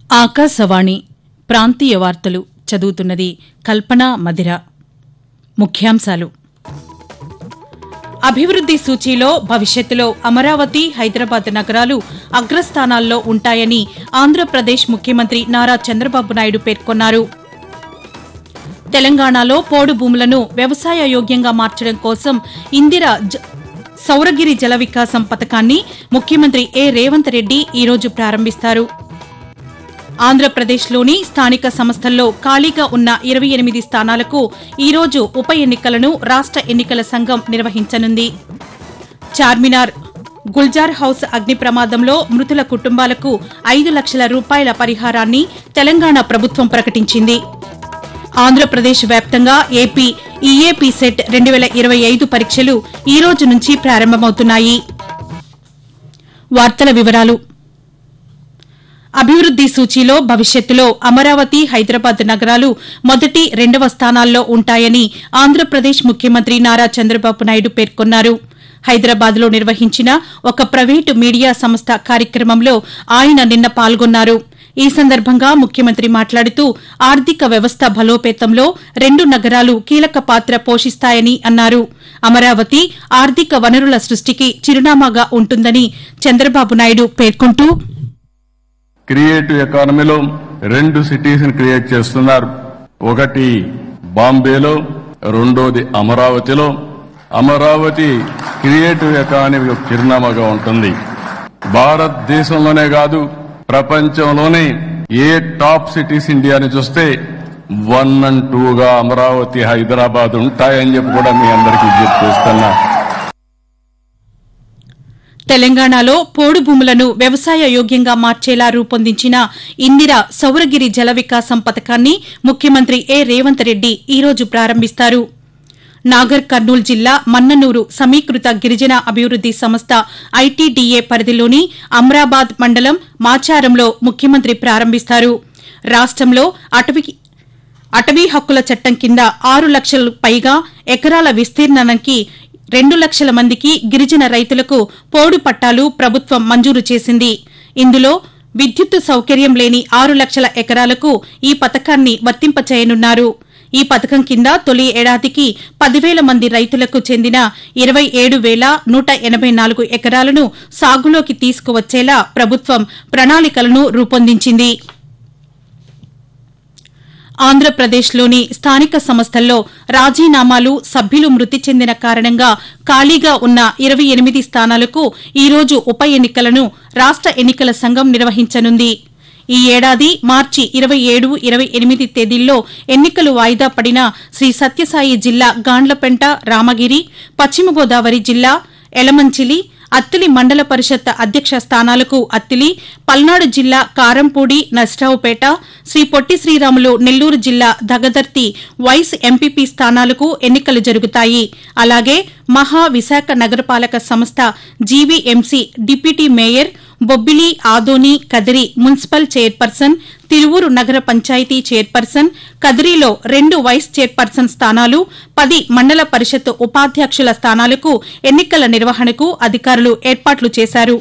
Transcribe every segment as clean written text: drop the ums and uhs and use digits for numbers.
ఆకాశవాణి ప్రాంతీయ వార్తలు చదువుతున్నది కల్పన మధిర. ముఖ్యాంశాలు: అభివృద్ది సూచీలో భవిష్యత్తులో అమరావతి, హైదరాబాద్ నగరాలు అగ్రస్థానాల్లో ఉంటాయని ఆంధ్రప్రదేశ్ ముఖ్యమంత్రి నారా చంద్రబాబు నాయుడు పేర్కొన్నారు. తెలంగాణలో పోడు భూములను వ్యవసాయ యోగ్యంగా మార్చడం కోసం ఇందిరా సౌరగిరి జల వికాసం పథకాన్ని ముఖ్యమంత్రి రేవంత్ రెడ్డి ఈరోజు ప్రారంభిస్తారు. ఆంధ్రప్రదేశ్లోని స్థానిక సంస్థల్లో ఖాళీగా ఉన్న 28 స్థానాలకు ఈరోజు ఉప ఎన్నికలను రాష్ట ఎన్నికల సంఘం నిర్వహించనుంది. చార్మినార్ గుల్జార్ హౌస్ అగ్ని ప్రమాదంలో మృతుల కుటుంబాలకు 5 లక్షల రూపాయల పరిహారాన్ని తెలంగాణ ప్రభుత్వం ప్రకటించింది. ఆంధ్రప్రదేశ్ వ్యాప్తంగా ఏపీ ఈఏపీ సెట్ 2025 పరీక్షలు ఈ రోజు నుంచి ప్రారంభమవుతున్నాయి. వార్తల వివరాలు: అభివృద్ది సూచీలో భవిష్యత్తులో అమరావతి, హైదరాబాద్ నగరాలు మొదటి, 2వ స్థానాల్లో ఉంటాయని ఆంధ్రప్రదేశ్ ముఖ్యమంత్రి నారా చంద్రబాబు నాయుడు పేర్కొన్నారు. హైదరాబాద్లో నిర్వహించిన ఒక ప్రైవేటు మీడియా సంస్థ కార్యక్రమంలో ఆయన నిన్న పాల్గొన్నారు. ఈ సందర్భంగా ముఖ్యమంత్రి మాట్లాడుతూ ఆర్థిక వ్యవస్థ బలోపేతంలో 2 నగరాలు కీలక పాత్ర పోషిస్తాయని అన్నారు. అమరావతి ఆర్థిక వనరుల సృష్టికి చిరునామాగా ఉంటుందని చంద్రబాబు నాయుడు పేర్కొంటూ, క్రియేటివ్ ఎకానమీలో 2 సిటీస్ ని క్రియేట్ చేస్తున్నారు. ఒకటి బాంబేలో, రెండోది అమరావతిలో. అమరావతి క్రియేటివ్ ఎకానమీ చిరునామాగా ఉంటుంది. భారతదేశంలోనే కాదు, ప్రపంచంలోనే ఏ టాప్ సిటీస్ ఇండియాని చూస్తే 1 and 2గా అమరావతి, హైదరాబాద్ ఉంటాయని చెప్పి కూడా మీ అందరికీ విజ్ఞప్తి చేస్తున్నా. తెలంగాణలో పోడు భూములను వ్యవసాయ యోగ్యంగా మార్చేలా రూపొందించిన ఇందిరా సౌరగిరి జల వికాసం పథకాన్ని ముఖ్యమంత్రి రేవంత్ రెడ్డి ఈరోజు ప్రారంభిస్తారు. నాగర్ కర్నూలు జిల్లా మన్ననూరు సమీకృత గిరిజన అభివృద్ది సంస్థ ఐటీడీఏ పరిధిలోని అమ్రాబాద్ మండలం మాచారంలో ముఖ్యమంత్రి ప్రారంభిస్తారు. రాష్టంలో అటవీ హక్కుల చట్టం కింద 6 లక్షల పైగా ఎకరాల విస్తీర్ణానికి 2 లక్షల మందికి గిరిజన రైతులకు పోడు పట్టాలు ప్రభుత్వం మంజూరు చేసింది. ఇందులో విద్యుత్ సౌకర్యం లేని 6 లక్షల ఎకరాలకు ఈ పథకాన్ని వర్తింపచేయనున్నారు. ఈ పథకం కింద తొలి ఏడాదికి 10,000 మంది రైతులకు చెందిన 27,184 ఎకరాలను సాగులోకి తీసుకువచ్చేలా ప్రభుత్వం ప్రణాళికలను రూపొందించింది. ఆంధ్రప్రదేశ్లోని స్థానిక సంస్థల్లో రాజీనామాలు, సభ్యులు మృతి చెందిన కారణంగా ఖాళీగా ఉన్న 28 స్థానాలకు ఈరోజు ఉప ఎన్నికలను రాష్ట ఎన్నికల సంఘం నిర్వహించనుంది. ఈ ఏడాది మార్చి 27, 28 తేదీల్లో ఎన్నికలు వాయిదా పడిన శ్రీ సత్యసాయి జిల్లా గాండ్లపెంట, రామగిరి, పశ్చిమ గోదావరి జిల్లా ఎలమంచిలి, అత్తిలి మండల పరిషత్ అధ్యక్ష స్థానాలకు అత్తిలి, పల్నాడు జిల్లా కారంపూడి, నర్సరావుపేట, శ్రీ పొట్టి శ్రీరాములు నెల్లూరు జిల్లా దగదర్తి వైస్ ఎంపీపీ స్థానాలకు ఎన్నికలు జరుగుతాయి. అలాగే మహా విశాఖ నగరపాలక సంస్థ GVMC deputy mayor, Bobbili, Adoni, Kadiri municipal chairperson, Tiruvuru నగర పంచాయతీ చైర్పర్సన్, కదిరిలో 2 వైస్ చైర్పర్సన్ స్థానాలు, 10 మండల పరిషత్ ఉపాధ్యక్షుల స్థానాలకు ఎన్నికల నిర్వహణకు అధికారులు ఏర్పాట్లు చేశారు.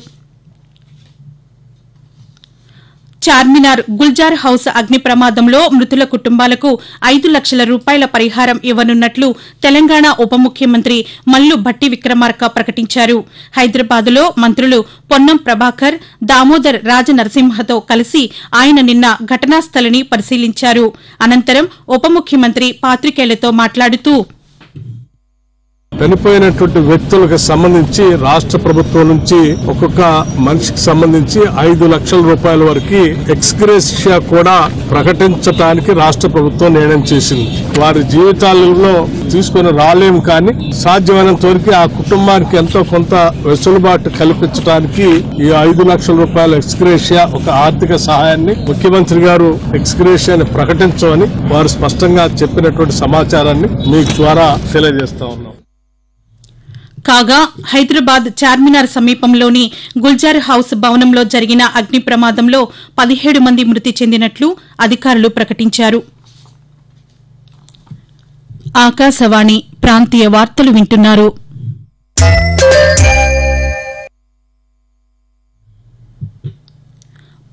చార్మినార్ గుల్జార్ హౌస్ అగ్ని ప్రమాదంలో మృతుల కుటుంబాలకు 5 లక్షల రూపాయల పరిహారం ఇవ్వనున్నట్లు తెలంగాణ ఉప ముఖ్యమంత్రి మల్లు భట్టి విక్రమార్క ప్రకటించారు. హైదరాబాద్లో మంత్రులు పొన్నం ప్రభాకర్, దామోదర్ రాజనరసింహతో కలిసి ఆయన నిన్న ఘటనా స్థలిని పరిశీలించారు. అనంతరం ఉప ముఖ్యమంత్రి పాత్రికేయులతో మాట్లాడుతూ, చనిపోయినటువంటి వ్యక్తులకు సంబంధించి రాష్ట్ర ప్రభుత్వం నుంచి ఒక్కొక్క మనిషికి సంబంధించి 5 లక్షల రూపాయల వరకు ఎక్స్గ్రేషియా కూడా ప్రకటించడానికి రాష్ట్ర ప్రభుత్వం నిర్ణయం చేసింది. వారి జీవితాలలో తీసుకుని రాలేం, కానీ సాధ్యమైనంత వరకు ఆ కుటుంబానికి ఎంతో కొంత వెసులుబాటు కల్పించడానికి ఈ 5 లక్షల రూపాయల ఎక్స్గ్రేషియా ఒక ఆర్థిక సహాయాన్ని ముఖ్యమంత్రి గారు ఎక్స్గ్రేషియాని ప్రకటించమని వారు స్పష్టంగా చెప్పినటువంటి సమాచారాన్ని మీకు ద్వారా తెలియజేస్తా ఉన్నాం. కాగా హైదరాబాద్ చార్మినార్ సమీపంలోని గుల్జార్ హౌస్ భవనంలో జరిగిన అగ్ని ప్రమాదంలో 17 మంది మృతి చెందినట్లు అధికారులు ప్రకటించారు. ఆకాశవాణి ప్రాంతీయ వార్తలు వింటున్నారు.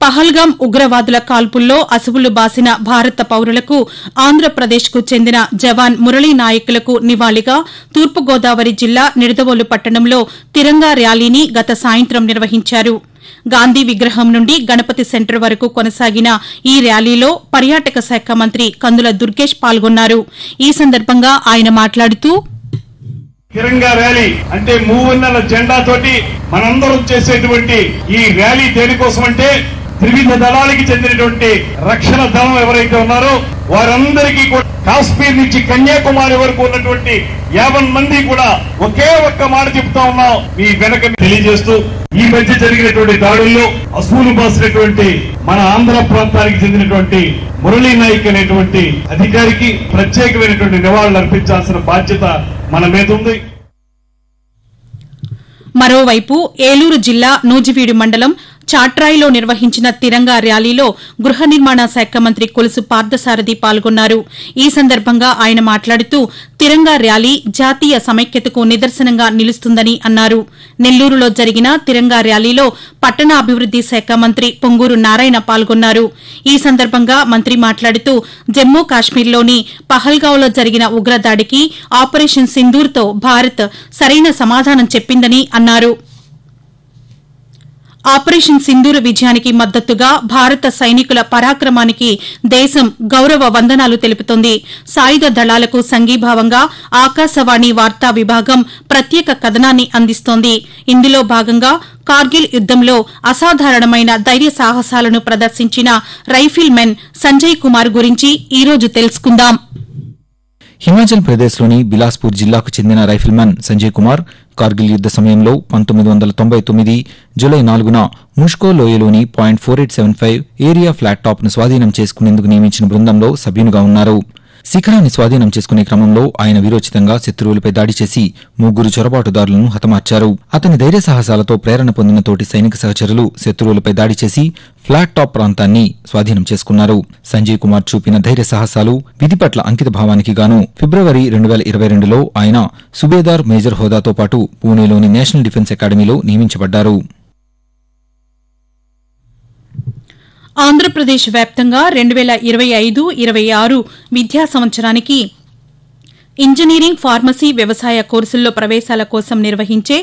పహల్గాం ఉగ్రవాదుల కాల్పుల్లో అసువులు బాసిన భారత పౌరులకు ఆంధ్రప్రదేశ్కు చెందిన జవాన్ మురళీ నాయకులకు నివాళిగా తూర్పుగోదావరి జిల్లా నిడదవోలు పట్టణంలో తిరంగా ర్యాలీని గత సాయంత్రం నిర్వహించారు. గాంధీ విగ్రహం నుండి గణపతి సెంటర్ వరకు కొనసాగిన ఈ ర్యాలీలో పర్యాటక శాఖ మంత్రి కందుల దుర్గేష్ పాల్గొన్నారు. ఈ సందర్భంగా ఆయన మాట్లాడుతూ, తిరంగా ర్యాలీ అంటే మూవన్నెల జెండా తోటి మనందరం చేసేటువంటి ఈ ర్యాలీ దేనికోసం అంటే త్రివిధ దళాలకి చెందినటువంటి రక్షణ దళం ఎవరైతే ఉన్నారో వారందరికీ కూడా కాశ్మీర్ నుంచి కన్యాకుమారి వరకు ఉన్నటువంటి 50 మంది కూడా ఒకే ఒక్క మాట చెప్తా ఉన్నాం, మీ వెనక తెలియజేస్తూ ఈ మధ్య జరిగినటువంటి దాడుల్లో అసూలు బాసినటువంటి మన ఆంధ్ర ప్రాంతానికి చెందినటువంటి మురళీ నాయక్ అనేటువంటి అధికారికి ప్రత్యేకమైనటువంటి నివాళులు అర్పించాల్సిన బాధ్యత మన మీద ఉంది. మరోవైపు ఏలూరు జిల్లా నూజివీడు మండలం చాట్రాయిలో నిర్వహించిన తిరంగా ర్యాలీలో గృహ నిర్మాణ శాఖ మంత్రి కొలుసు పార్థసారథి పాల్గొన్నారు. ఈ సందర్భంగా ఆయన మాట్లాడుతూ తిరంగా ర్యాలీ జాతీయ సమైక్యతకు నిదర్శనంగా నిలుస్తుందని అన్నారు. నెల్లూరులో జరిగిన తిరంగా ర్యాలీలో పట్టణాభివృద్ది శాఖ మంత్రి పొంగూరు నారాయణ పాల్గొన్నారు. ఈ సందర్భంగా మంత్రి మాట్లాడుతూ జమ్మూ కాశ్మీర్లోని పహల్గాంలో జరిగిన ఉగ్రదాడికి ఆపరేషన్ సింధూర్తో భారత్ సరైన సమాధానం చెప్పిందని అన్నారు. ఆపరేషన్ సింధూర్ విజయానికి మద్దతుగా భారత సైనికుల పరాక్రమానికి దేశం గౌరవ వందనాలు తెలుపుతోంది. సాయుధ దళాలకు సంఘీభావంగా ఆకాశవాణి వార్తా విభాగం ప్రత్యేక కథనాన్ని అందిస్తోంది. ఇందులో భాగంగా కార్గిల్ యుద్దంలో అసాధారణమైన ధైర్య సాహసాలను ప్రదర్శించిన రైఫిల్ మెన్ సంజయ్ కుమార్ గురించి ఈరోజు తెలుసుకుందాం. హిమాచల్ ప్రదేశ్లోని బిలాస్పూర్ జిల్లాకు చెందిన రైఫిల్మెన్ సంజయ్ కుమార్ కార్గిల్ యుద్ద సమయంలో 1999 జులై 4న ముష్కో లోయలోని .4875 ఏరియా ఫ్లాట్ టాప్ ను స్వాధీనం చేసుకునేందుకు నియమించిన బృందంలో సభ్యునిగా ఉన్నారు. శిఖరాన్ని స్వాధీనం చేసుకునే క్రమంలో ఆయన వీరోచితంగా శత్రువులపై దాడి చేసి 3 చొరబాటుదారులను హతమార్చారు. అతని ధైర్య సాహసాలతో ప్రేరణ పొందిన తోటి సైనిక సహచరులు శత్రువులపై దాడి చేసి ఫ్లాట్ టాప్ ప్రాంతాన్ని స్వాధీనం చేసుకున్నారు. సంజయ్ కుమార్ చూపిన ధైర్య సాహసాలు, విధి పట్ల అంకిత భావానికి గాను ఫిబ్రవరి 2022లో ఆయన సుబేదార్ మేజర్ హోదాతో పాటు పూణేలోని నేషనల్ డిఫెన్స్ అకాడమీలో నియమించబడ్డారు. ఆంధ్రప్రదేశ్ వ్యాప్తంగా 2025-26 విద్యా సంవత్సరానికి ఇంజనీరింగ్, ఫార్మసీ, వ్యవసాయ కోర్సుల్లో ప్రవేశాల కోసం నిర్వహించే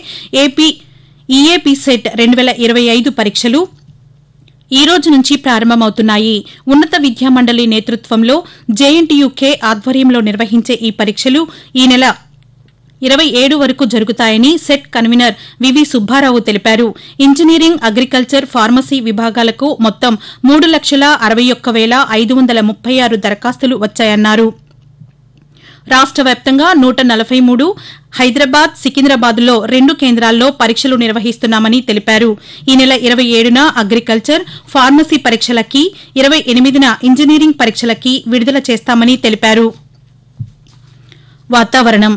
ఈఏపీ సెట్ 2025 పరీక్షలు ఈ రోజు నుంచి ప్రారంభమవుతున్నాయి. ఉన్నత విద్యా మండలి నేతృత్వంలో జేఎన్టీయూకే ఆధ్వర్యంలో నిర్వహించే ఈ పరీక్షలు ఈ నెల 27 వరకు జరుగుతాయని సెట్ కన్వీనర్ వివి సుబ్బారావు తెలిపారు. ఇంజనీరింగ్, అగ్రికల్చర్, ఫార్మసీ విభాగాలకు మొత్తం 3,61,536 దరఖాస్తులు వచ్చాయన్నారు. రాష్ట వ్యాప్తంగా 143, హైదరాబాద్, సికింద్రాబాద్లో 2 కేంద్రాల్లో పరీక్షలు నిర్వహిస్తున్నామని తెలిపారు. ఈ నెల 27న అగ్రికల్చర్, ఫార్మసీ పరీక్షలకి, 28న ఇంజనీరింగ్ పరీక్షలకి విడుదల చేస్తామని తెలిపారు. వాతావరణం.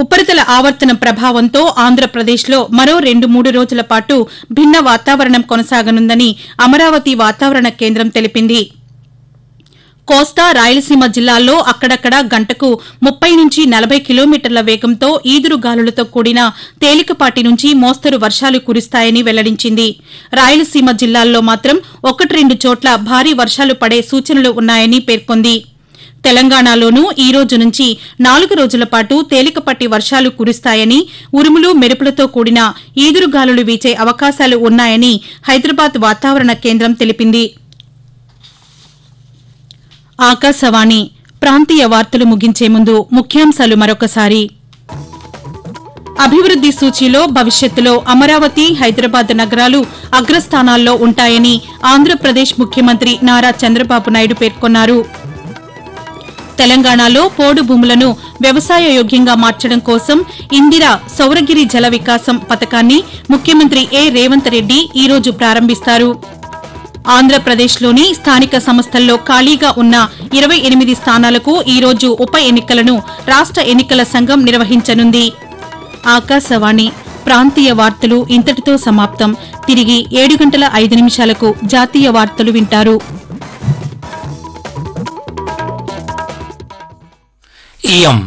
ఉపరితల ఆవర్తనం ప్రభావంతో ఆంధ్రప్రదేశ్లో మరో 2-3 రోజుల పాటు భిన్న వాతావరణం కొనసాగనుందని అమరావతి వాతావరణ కేంద్రం తెలిపింది. కోస్తా, రాయలసీమ జిల్లాల్లో అక్కడక్కడ గంటకు 30 నుంచి 40 కిలోమీటర్ల వేగంతో ఈదురుగాలులతో కూడిన తేలికపాటి నుంచి మోస్తరు వర్షాలు కురుస్తాయని వెల్లడించింది. రాయలసీమ జిల్లాల్లో మాత్రం 1-2 చోట్ల భారీ వర్షాలు పడే సూచనలు ఉన్నాయని పేర్కొంది. తెలంగాణలోనూ ఈ రోజు నుంచి 4 రోజుల పాటు తేలికపాటి వర్షాలు కురుస్తాయని, ఉరుములు, మెరుపులతో కూడిన ఈదురుగాలులు వీచే అవకాశాలు ఉన్నాయని హైదరాబాద్ వాతావరణ కేంద్రం తెలిపింది. ఆకాశవాణి ప్రాంతీయ వార్తలు ముగించే ముందు ముఖ్యాంశాలు మరొకసారి. అభివృద్ది సూచీలో భవిష్యత్తులో అమరావతి, హైదరాబాద్ నగరాలు అగ్రస్థానాల్లో ఉంటాయని ఆంధ్రప్రదేశ్ ముఖ్యమంత్రి నారా చంద్రబాబు నాయుడు పేర్కొన్నారు. తెలంగాణలో పోడు భూములను వ్యవసాయ యోగ్యంగా మార్చడం కోసం ఇందిరా సౌరగిరి జల వికాసం పథకాన్ని ముఖ్యమంత్రి రేవంత్ రెడ్డి ఈ రోజు ప్రారంభిస్తారు. ఆంధ్రప్రదేశ్లోని స్థానిక సంస్థల్లో ఖాళీగా ఉన్న 28 స్థానాలకు ఈ రోజు ఉప ఎన్నికలను రాష్ట ఎన్నికల సంఘం నిర్వహించనుంది. ఆకాశవాణి ప్రాంతీయ వార్తలు ఇంతటితో సమాప్తం. తిరిగి 7:05 జాతీయ వార్తలు వింటారు. इयम्